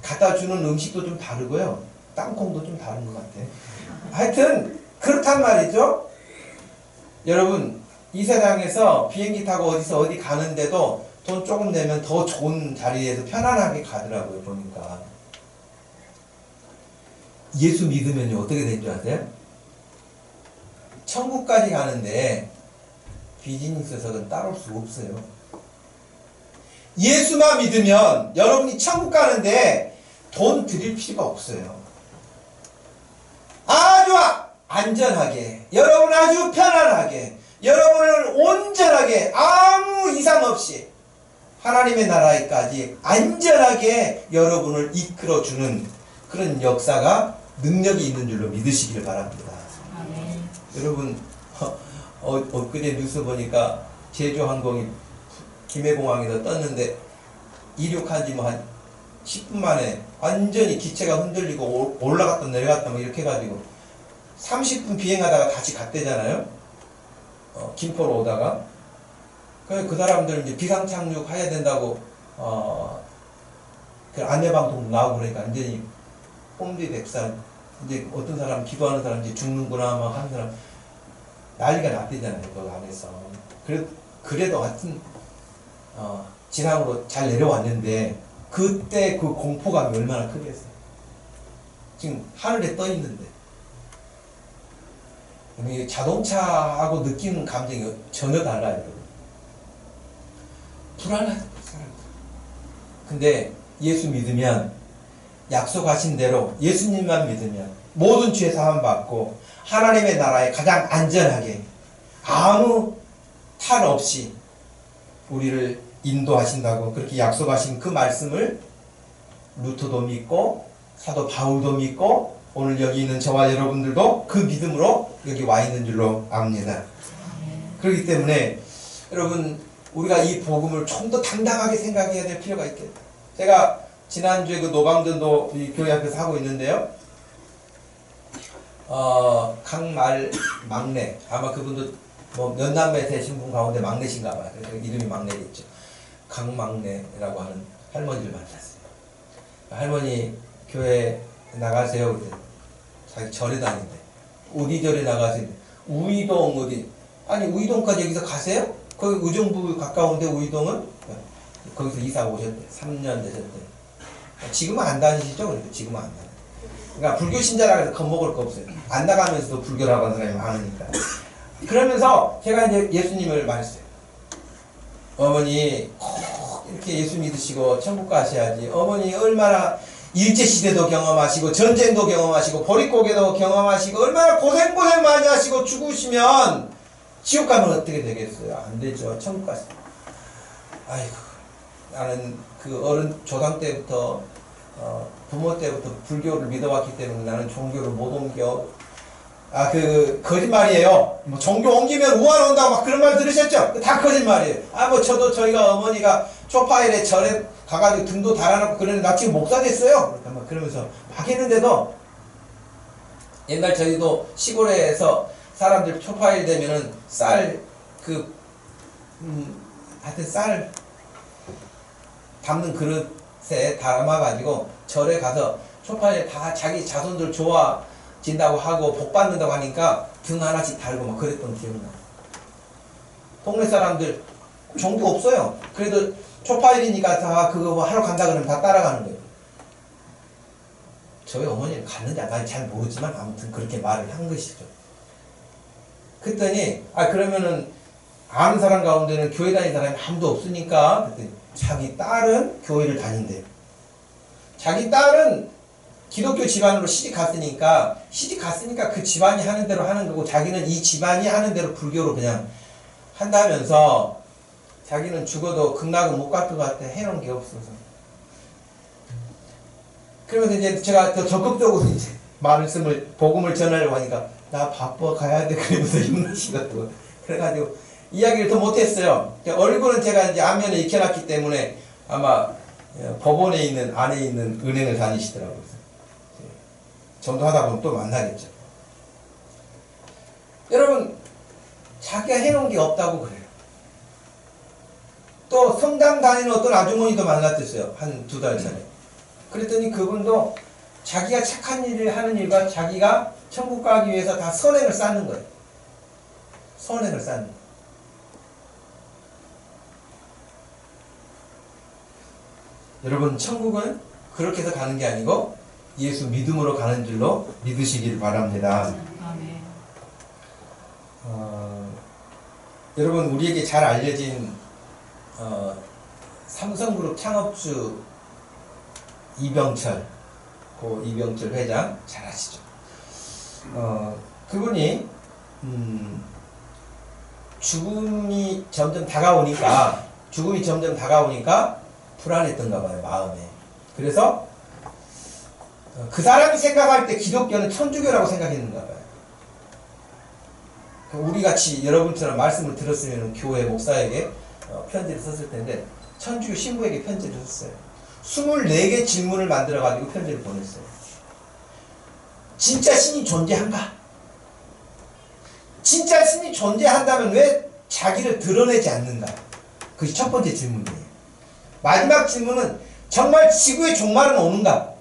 갖다 주는 음식도 좀 다르고요. 땅콩도 좀 다른 것 같아. 하여튼 그렇단 말이죠. 여러분 이 세상에서 비행기 타고 어디서 어디 가는데도 돈 조금 내면 더 좋은 자리에서 편안하게 가더라고요. 보니까 예수 믿으면요 어떻게 된 줄 아세요? 천국까지 가는데 비즈니스석은 따라올 수가 없어요. 예수만 믿으면 여러분이 천국 가는데 돈 드릴 필요가 없어요. 아주 안전하게 여러분 아주 편안하게 여러분을 온전하게 아무 이상 없이 하나님의 나라에까지 안전하게 여러분을 이끌어주는 그런 역사가 능력이 있는 줄로 믿으시길 바랍니다. 아멘. 여러분 엊그제 뉴스 보니까 제주항공이 김해공항에서 떴는데 이륙한 지 뭐 한 10분 만에 완전히 기체가 흔들리고 올라갔다 내려갔다 뭐 이렇게 해가지고 30분 비행하다가 다시 갔대잖아요. 김포로 오다가 그 사람들 이제 비상 착륙해야 된다고 그 안내방송 나오고 그러니까 완전히 홈디백산 이제 어떤 사람 기도하는 사람 이제 죽는구나 막 하는 사람 난리가 났대잖아요. 그 안에서 그래도 하여튼 진항으로 잘 내려왔는데 그때 그 공포감이 얼마나 크겠어요. 지금 하늘에 떠 있는데 자동차하고 느끼는 감정이 전혀 달라요. 불안하죠. 근데 예수 믿으면 약속하신 대로 예수님만 믿으면 모든 죄 사함 받고 하나님의 나라에 가장 안전하게 아무 탈 없이 우리를 인도하신다고 그렇게 약속하신 그 말씀을 루터도 믿고 사도 바울도 믿고 오늘 여기 있는 저와 여러분들도 그 믿음으로 여기 와 있는 줄로 압니다. 그렇기 때문에 여러분 우리가 이 복음을 좀 더 당당하게 생각해야 될 필요가 있겠다. 제가 지난주에 그 노방전도 이 교회 앞에서 하고 있는데요. 강말 막내 아마 그분도 뭐 몇 남매 되신 분 가운데 막내신가 봐요. 그래서 이름이 막내겠죠. 강막내라고 하는 할머니를 만났어요. 할머니 교회 나가세요. 그랬더니 자기 절에 다닌대. 어디 절에 나가세요? 우이동 어디? 아니 우이동까지 여기서 가세요? 거기 의정부 가까운데 우이동은? 거기서 이사 오셨대. 3년 되셨대. 지금은 안 다니시죠? 그러니까 지금은 안 다녀요. 그러니까 불교 신자라 해서 겁먹을 거 없어요. 안 나가면서도 불교라고 하는 사람이 많으니까. 그러면서 제가 이제 예수님을 말했어요. 어머니 꼭 이렇게 예수 믿으시고 천국 가셔야지. 어머니 얼마나 일제시대도 경험하시고 전쟁도 경험하시고 보릿고개도 경험하시고 얼마나 고생 많이 하시고 죽으시면 지옥 가면 어떻게 되겠어요? 안 되죠. 천국 가세요. 아이고 나는 그 어른 조상 때부터 부모 때부터 불교를 믿어왔기 때문에 나는 종교를 못 옮겨. 그 거짓말이에요. 뭐 종교 옮기면 우한 온다고 막 그런 말 들으셨죠? 다 거짓말이에요. 뭐 저도 저희가 어머니가 초파일에 절에 가가지고 등도 달아놓고 그러는데 나 지금 목사 됐어요. 그러면서 막 했는데도 옛날 저희도 시골에서 사람들 초파일 되면은 쌀 하여튼 쌀 담는 그릇에 담아가지고 절에 가서 초파일 다 자기 자손들 좋아진다고 하고 복 받는다고 하니까 등 하나씩 달고 막 그랬던 기억이 나요. 동네 사람들 종교 없어요. 그래도 초파일이니까 다 그거 뭐 하러 간다 그러면 다 따라가는 거예요. 저희 어머니는 갔는지 안 갔는지 잘 모르지만 아무튼 그렇게 말을 한 것이죠. 그랬더니 그러면은 아는 사람 가운데는 교회 다니는 사람이 아무도 없으니까 그랬더니 자기 딸은 교회를 다닌대요. 자기 딸은 기독교 집안으로 시집갔으니까 그 집안이 하는 대로 하는 거고 자기는 이 집안이 하는 대로 불교로 그냥 한다면서 자기는 죽어도 극락은 못 갈 것 같아. 해놓은 게 없어서. 그러면서 이제 제가 더 적극적으로 이제 복음을 전하려고 하니까 나 바빠 가야 돼. 그러면서 힘드시거든요. 그래가지고 이야기를 더 못했어요. 얼굴은 제가 이제 안면에 익혀놨기 때문에 아마 법원에 있는 안에 있는 은행을 다니시더라고요. 전도하다 보면 또 만나겠죠. 여러분 자기가 해놓은 게 없다고 그래요. 또 성당 다니는 어떤 아주머니도 만났댔어요. 한 2달 전에. 그랬더니 그분도 자기가 착한 일을 하는 일과 자기가 천국 가기 위해서 다 선행을 쌓는 거예요. 선행을 쌓는 거예요. 여러분 천국은 그렇게 해서 가는 게 아니고 예수 믿음으로 가는 줄로 믿으시길 바랍니다. 아멘. 여러분 우리에게 잘 알려진 삼성그룹 창업주 이병철 회장 잘 아시죠? 그분이 죽음이 점점 다가오니까 불안했던가 봐요, 마음에. 그래서 그 사람이 생각할 때 기독교는 천주교라고 생각했는가 봐요. 우리같이 여러분처럼 말씀을 들었으면 교회 목사에게 편지를 썼을 텐데 천주교 신부에게 편지를 썼어요. 24개 질문을 만들어가지고 편지를 보냈어요. 진짜 신이 존재한가? 진짜 신이 존재한다면 왜 자기를 드러내지 않는가? 그것이 첫 번째 질문이에요. 마지막 질문은 정말 지구의 종말은 오는가?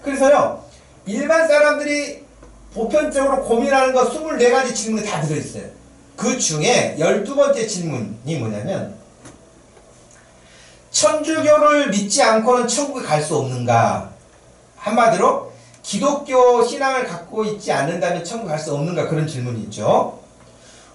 그래서요, 일반 사람들이 보편적으로 고민하는 거 24가지 질문이 다 들어있어요. 그 중에 12번째 질문이 뭐냐면 천주교를 믿지 않고는 천국에 갈 수 없는가? 한마디로 기독교 신앙을 갖고 있지 않는다면 천국에 갈 수 없는가? 그런 질문이 있죠.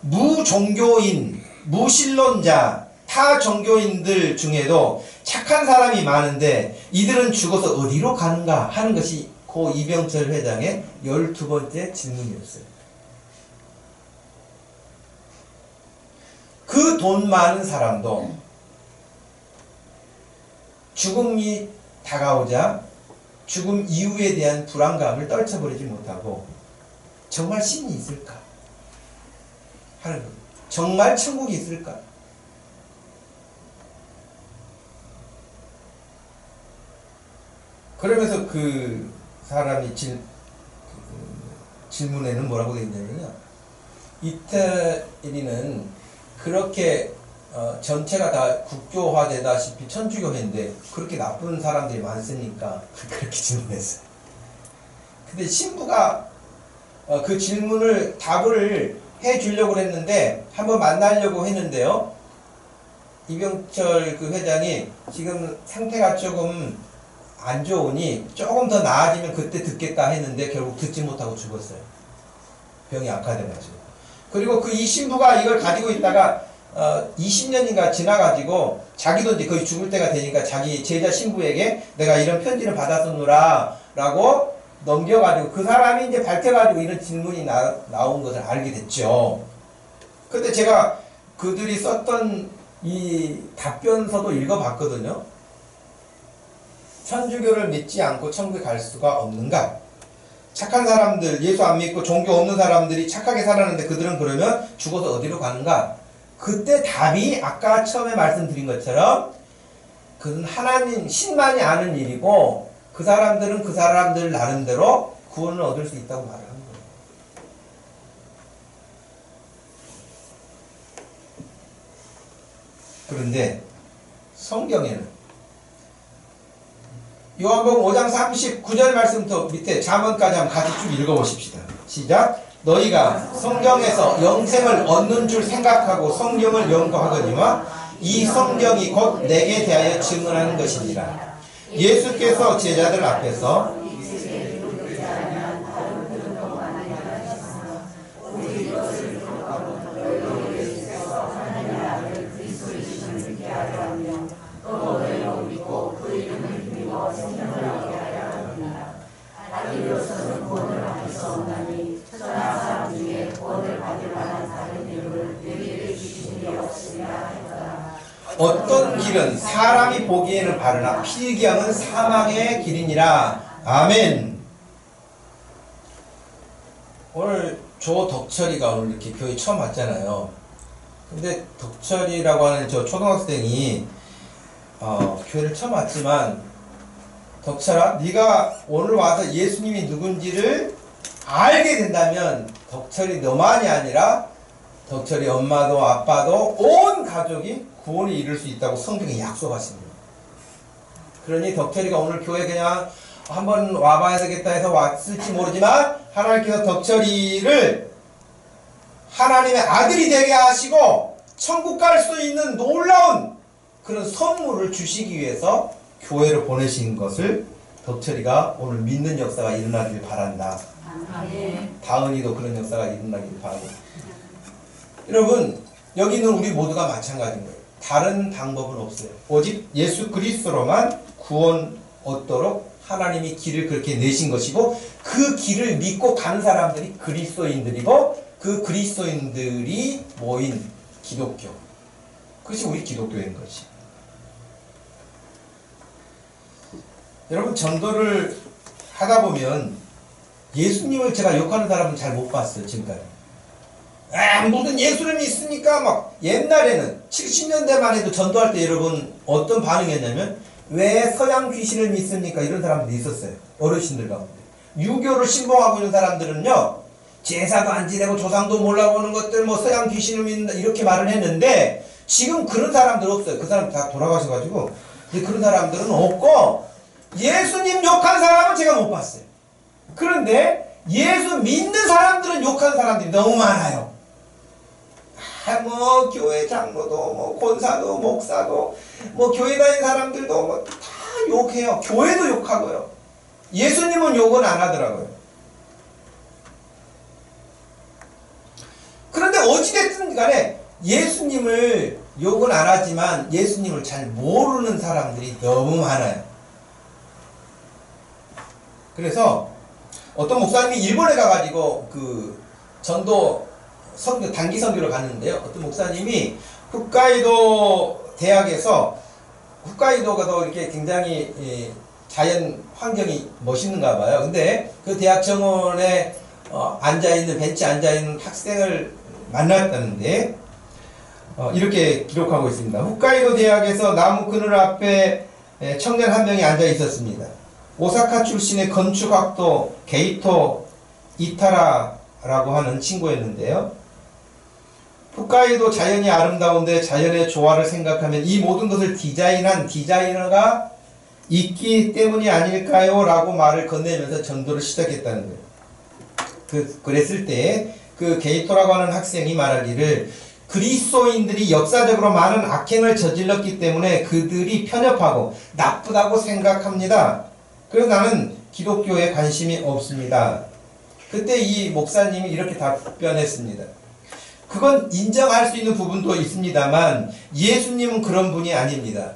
무종교인, 무신론자, 타 종교인들 중에도 착한 사람이 많은데 이들은 죽어서 어디로 가는가 하는 것이 고 이병철 회장의 12번째 질문이었어요. 그 돈 많은 사람도 죽음이 다가오자 죽음 이후에 대한 불안감을 떨쳐버리지 못하고 정말 신이 있을까? 하는 거예요. 정말 천국이 있을까? 그러면서 그 사람이 질문에는 뭐라고 되어 있냐면요. 이태리는 그렇게 전체가 다 국교화되다시피 천주교회인데 그렇게 나쁜 사람들이 많으니까 그렇게 질문했어요. 근데 신부가 그 질문을 답을 해주려고 했는데 한번 만나려고 했는데요. 이병철 그 회장이 지금 상태가 조금 안 좋으니 조금 더 나아지면 그때 듣겠다 했는데 결국 듣지 못하고 죽었어요. 병이 악화돼가지고. 그리고 그 이 신부가 이걸 가지고 있다가 20년인가 지나가지고 자기도 이제 거의 죽을 때가 되니까 자기 제자 신부에게 내가 이런 편지를 받았었노라 라고 넘겨가지고 그 사람이 이제 밝혀가지고 이런 질문이 나온 것을 알게 됐죠. 근데 제가 그들이 썼던 이 답변서도 읽어봤거든요. 천주교를 믿지 않고 천국에 갈 수가 없는가? 착한 사람들, 예수 안 믿고 종교 없는 사람들이 착하게 살았는데 그들은 그러면 죽어서 어디로 가는가? 그때 답이 아까 처음에 말씀드린 것처럼 그건 하나님, 신만이 아는 일이고 그 사람들은 그 사람들 나름대로 구원을 얻을 수 있다고 말을 하는 거예요. 그런데 성경에는 요한복음 5장 39절 말씀부터 밑에 잠언까지 한번 같이 쭉 읽어보십시다. 시작. 너희가 성경에서 영생을 얻는 줄 생각하고 성경을 연구하거니와 이 성경이 곧 내게 대하여 증언하는 것이니라. 예수께서 제자들 앞에서 어떤 길은 사람이 보기에는 바르나 필경은 사망의 길이니라. 아멘. 오늘 조덕철이가 오늘 이렇게 교회 처음 왔잖아요. 근데 덕철이라고 하는 저 초등학생이 교회를 처음 왔지만 덕철아, 네가 오늘 와서 예수님이 누군지를 알게 된다면 덕철이 너만이 아니라 덕철이 엄마도 아빠도 온 가족이 구원에 이룰 수 있다고 성경에 약속하십니다. 그러니 덕철이가 오늘 교회 그냥 한번 와봐야 되겠다 해서 왔을지 모르지만 하나님께서 덕철이를 하나님의 아들이 되게 하시고 천국 갈 수 있는 놀라운 그런 선물을 주시기 위해서 교회를 보내신 것을 덕철이가 오늘 믿는 역사가 일어나길 바란다. 다은이도 그런 역사가 일어나길 바라고. 여러분, 여기 있는 우리 모두가 마찬가지인 거예요. 다른 방법은 없어요. 오직 예수 그리스도로만 구원 얻도록 하나님이 길을 그렇게 내신 것이고 그 길을 믿고 가는 사람들이 그리스도인들이고 그 그리스도인들이 모인 기독교. 그것이 우리 기독교인 것이. 여러분, 전도를 하다 보면 예수님을 제가 욕하는 사람은 잘 못 봤어요, 지금까지. 무슨 예수를 믿습니까? 막 옛날에는 70년대만 해도 전도할 때 여러분 어떤 반응이었냐면 왜 서양 귀신을 믿습니까? 이런 사람들이 있었어요. 어르신들 가운데. 유교를 신봉하고 있는 사람들은요, 제사도 안 지내고 조상도 몰라보는 것들, 뭐 서양 귀신을 믿는다 이렇게 말을 했는데 지금 그런 사람들 없어요. 그 사람 다 돌아가셔가지고 이제 그런 사람들은 없고 예수님 욕한 사람은 제가 못 봤어요. 그런데 예수 믿는 사람들은 욕한 사람들이 너무 많아요. 뭐 교회 장로도 뭐 권사도 목사도 뭐 교회 다니는 사람들도 뭐 다 욕해요. 교회도 욕하고요. 예수님은 욕은 안 하더라고요. 그런데 어찌됐든 간에 예수님을 욕은 안 하지만 예수님을 잘 모르는 사람들이 너무 많아요. 그래서 어떤 목사님이 일본에 가가지고 그 전도 선교, 단기 선교를 갔는데요. 어떤 목사님이 홋카이도 대학에서 홋카이도가 더 이렇게 굉장히 자연 환경이 멋있는가 봐요. 근데 그 대학 정원에 앉아있는 벤치에 앉아있는 학생을 만났다는데 이렇게 기록하고 있습니다. 홋카이도 대학에서 나무 그늘 앞에 청년 한 명이 앉아 있었습니다. 오사카 출신의 건축학도 게이토 이타라라고 하는 친구였는데요. 홋카이도 자연이 아름다운데 자연의 조화를 생각하면 이 모든 것을 디자인한 디자이너가 있기 때문이 아닐까요? 라고 말을 건네면서 전도를 시작했다는 거예요. 그랬을 때 그 게이토라고 하는 학생이 말하기를 그리스도인들이 역사적으로 많은 악행을 저질렀기 때문에 그들이 편협하고 나쁘다고 생각합니다. 그래서 나는 기독교에 관심이 없습니다. 그때 이 목사님이 이렇게 답변했습니다. 그건 인정할 수 있는 부분도 있습니다만 예수님은 그런 분이 아닙니다.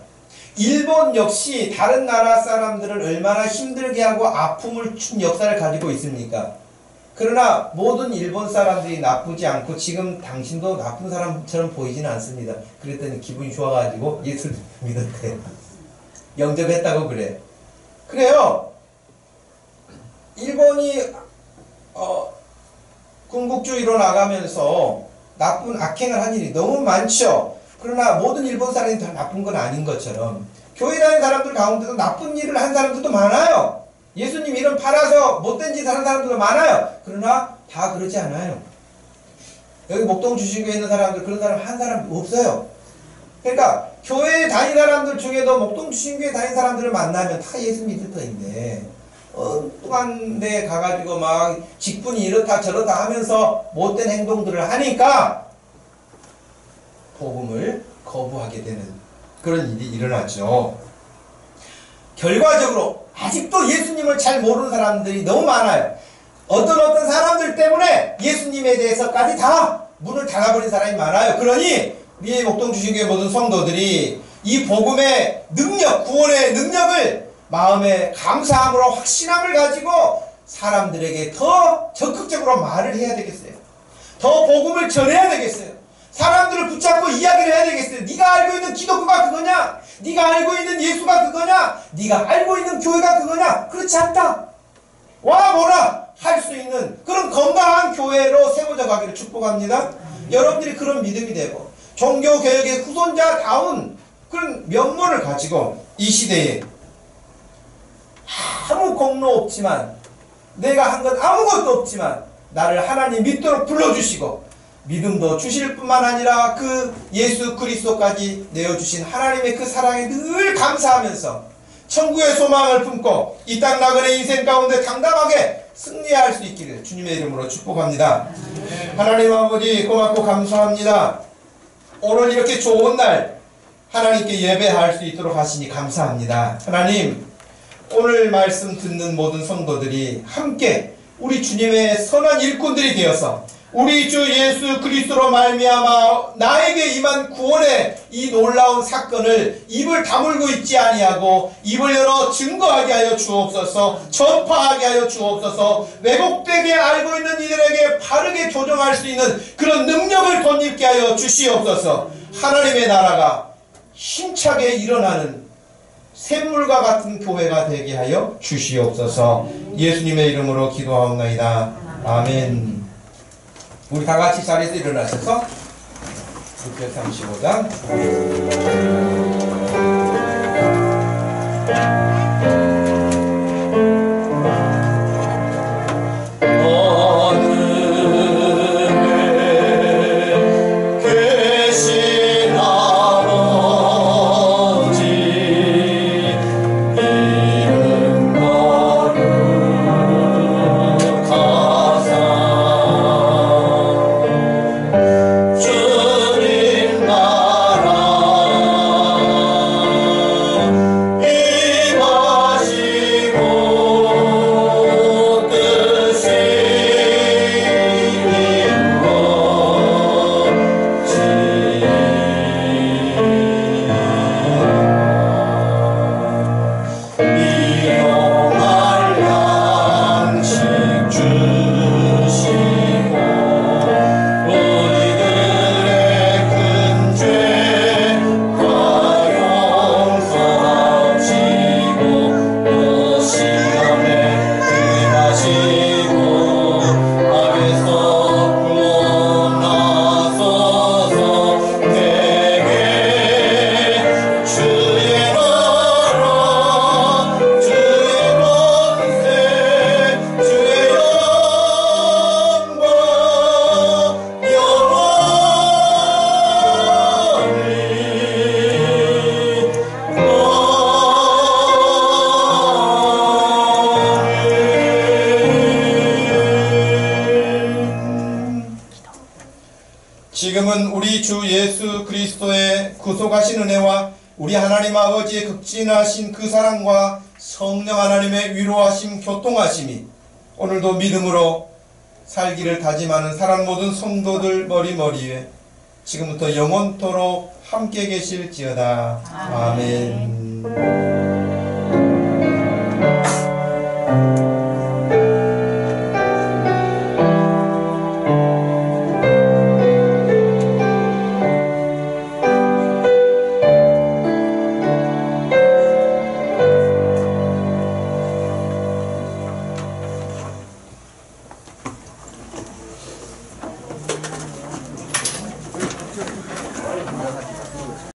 일본 역시 다른 나라 사람들을 얼마나 힘들게 하고 아픔을 준 역사를 가지고 있습니까? 그러나 모든 일본 사람들이 나쁘지 않고 지금 당신도 나쁜 사람처럼 보이지는 않습니다. 그랬더니 기분이 좋아가지고 예수를 믿었대요. 영접했다고 그래. 그래요. 일본이 군국주의로 나가면서 나쁜 악행을 한 일이 너무 많죠. 그러나 모든 일본 사람이 다 나쁜 건 아닌 것처럼 교회 다니는 사람들 가운데도 나쁜 일을 한 사람들도 많아요. 예수님 이름 팔아서 못된 짓 하는 사람들도 많아요. 그러나 다 그렇지 않아요. 여기 목동 주신교에 있는 사람들 그런 사람 한 사람 없어요. 그러니까 교회에 다니는 사람들 중에도 목동 주신교에 다니는 사람들을 만나면 다 예수 믿을 터인데 엉뚱한 데 가가지고 막 직분이 이렇다 저렇다 하면서 못된 행동들을 하니까 복음을 거부하게 되는 그런 일이 일어났죠. 결과적으로 아직도 예수님을 잘 모르는 사람들이 너무 많아요. 어떤 사람들 때문에 예수님에 대해서까지 다 문을 닫아버린 사람이 많아요. 그러니 우리 목동 주신교회 모든 성도들이 이 복음의 능력, 구원의 능력을 마음에 감사함으로 확신함을 가지고 사람들에게 더 적극적으로 말을 해야 되겠어요. 더 복음을 전해야 되겠어요. 사람들을 붙잡고 이야기를 해야 되겠어요. 네가 알고 있는 기독교가 그거냐? 네가 알고 있는 예수가 그거냐? 네가 알고 있는 교회가 그거냐? 그렇지 않다. 와 뭐라 할 수 있는 그런 건강한 교회로 세워져 가기를 축복합니다. 여러분들이 그런 믿음이 되고 종교개혁의 후손자다운 그런 면모를 가지고 이 시대에 아무 공로 없지만 내가 한 건 아무것도 없지만 나를 하나님 믿도록 불러주시고 믿음도 주실 뿐만 아니라 그 예수 그리스도까지 내어주신 하나님의 그 사랑에 늘 감사하면서 천국의 소망을 품고 이 땅 나그네 인생 가운데 당당하게 승리할 수 있기를 주님의 이름으로 축복합니다. 하나님 아버지 고맙고 감사합니다. 오늘 이렇게 좋은 날 하나님께 예배할 수 있도록 하시니 감사합니다. 하나님 오늘 말씀 듣는 모든 성도들이 함께 우리 주님의 선한 일꾼들이 되어서 우리 주 예수 그리스도로 말미암아 나에게 임한 구원의 이 놀라운 사건을 입을 다물고 있지 아니하고 입을 열어 증거하게 하여 주옵소서. 전파하게 하여 주옵소서. 왜곡되게 알고 있는 이들에게 바르게 조정할 수 있는 그런 능력을 덧입게 하여 주시옵소서. 하나님의 나라가 힘차게 일어나는 샘물과 같은 교회가 되게 하여 주시옵소서. 예수님의 이름으로 기도하옵나이다. 아멘. 우리 다 같이 자리에서 일어나셔서 635장 주님 나라 지금은 우리 주 예수 그리스도의 구속하신 은혜와 우리 하나님 아버지의 극진하신 그 사랑과 성령 하나님의 위로하심 교통하심이 오늘도 믿음으로 살기를 다짐하는 사람 모든 성도들 머리머리에 지금부터 영원토록 함께 계실지어다. 아멘.